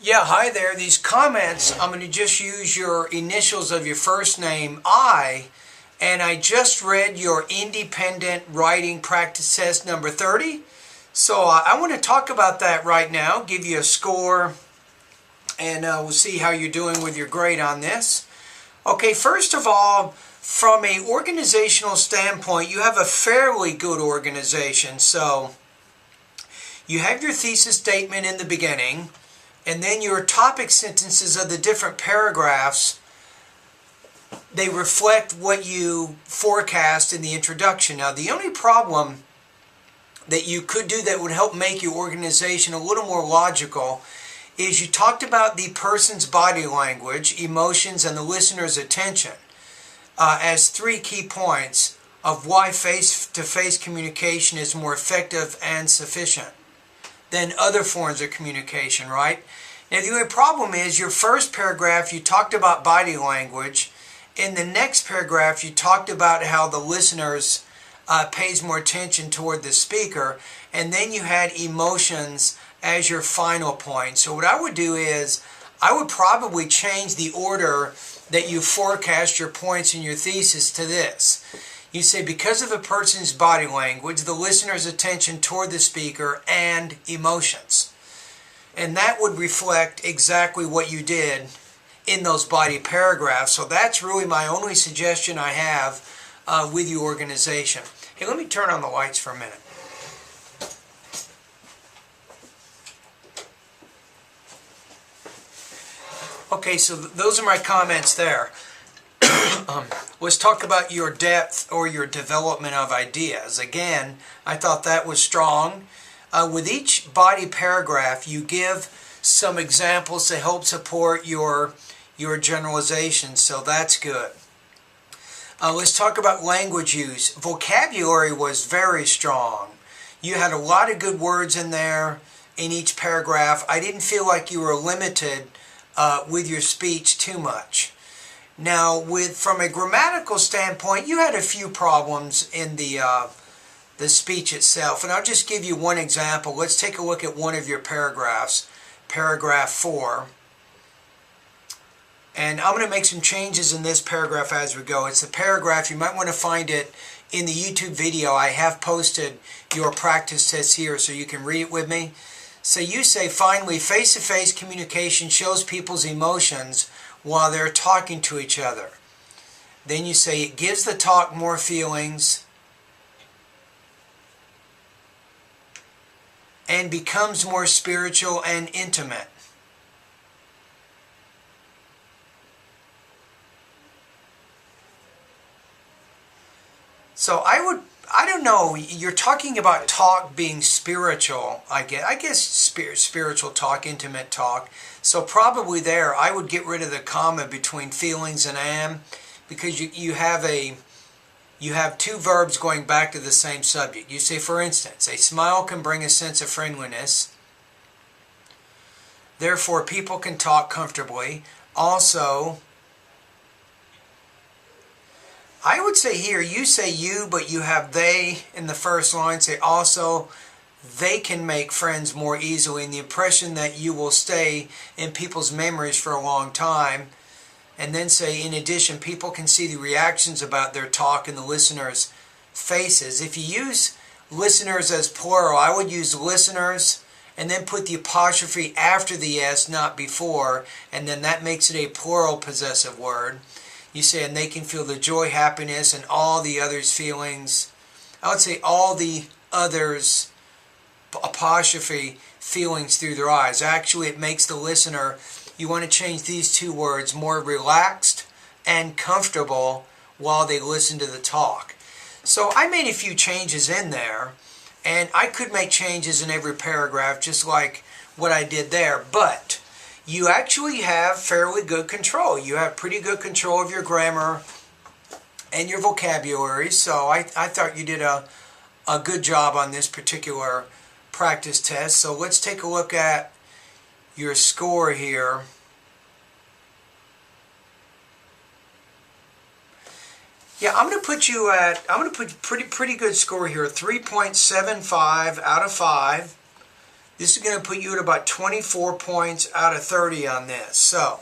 Yeah, hi there. These comments, I'm going to just use your initials of your first name, I, and I just read your independent writing practice test number 30. So I want to talk about that right now, give you a score, and we'll see how you're doing with your grade on this. Okay, first of all, from an organizational standpoint, you have a fairly good organization. So you have your thesis statement in the beginning, and then your topic sentences of the different paragraphs, they reflect what you forecast in the introduction. Now, the only problem that you could do that would help make your organization a little more logical is you talked about the person's body language, emotions, and the listener's attention as three key points of why face-to-face communication is more effective and sufficient than other forms of communication, right? Now, the only problem is your first paragraph, you talked about body language. In the next paragraph, you talked about how the listeners pays more attention toward the speaker. And then you had emotions as your final point. So what I would do is, I would probably change the order that you forecast your points in your thesis to this. You say, because of a person's body language, the listener's attention toward the speaker, and emotions. And that would reflect exactly what you did in those body paragraphs. So that's really my only suggestion I have with your organization. Hey, let me turn on the lights for a minute. Okay, so those are my comments there. Let's talk about your depth or your development of ideas. Again, I thought that was strong. With each body paragraph, you give some examples to help support your generalizations, so that's good. Let's talk about language use. Vocabulary was very strong. You had a lot of good words in there in each paragraph. I didn't feel like you were limited with your speech too much. Now, from a grammatical standpoint, you had a few problems in the speech itself, and I'll just give you one example. Let's take a look at one of your paragraphs, paragraph 4. And I'm going to make some changes in this paragraph as we go. It's a paragraph, you might want to find it in the YouTube video. I have posted your practice test here so you can read it with me. So you say, finally, face-to-face communication shows people's emotions while they're talking to each other. Then you say, it gives the talk more feelings and becomes more spiritual and intimate. So I don't know, you're talking about talk being spiritual, I guess spiritual talk, intimate talk. So probably there, I would get rid of the comma between feelings and am, because you have two verbs going back to the same subject. You say, for instance, a smile can bring a sense of friendliness. Therefore, people can talk comfortably. Also, I would say here, you say you, but you have they in the first line. Say also, they can make friends more easily, and the impression that you will stay in people's memories for a long time. And then say, in addition, people can see the reactions about their talk in the listeners' faces. If you use listeners as plural, I would use listeners and then put the apostrophe after the S, not before, and then that makes it a plural possessive word. You say, and they can feel the joy, happiness, and all the others' feelings. I would say all the others' apostrophe feelings through their eyes. Actually, it makes the listener, you want to change these two words, more relaxed and comfortable while they listen to the talk. So I made a few changes in there, and I could make changes in every paragraph just like what I did there, but you actually have fairly good control. You have pretty good control of your grammar and your vocabulary, so I thought you did a good job on this particular practice test. So let's take a look at your score here. Yeah, I'm going to put pretty good score here, 3.75 out of 5. This is going to put you at about 24 points out of 30 on this. So,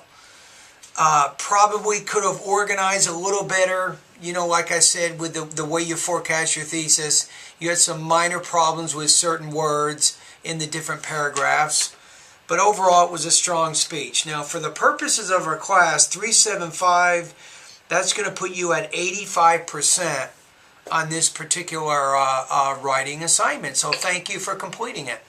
probably could have organized a little better. You know, like I said, with the way you forecast your thesis, you had some minor problems with certain words in the different paragraphs. But overall, it was a strong speech. Now, for the purposes of our class, 375, that's going to put you at 85% on this particular writing assignment. So thank you for completing it.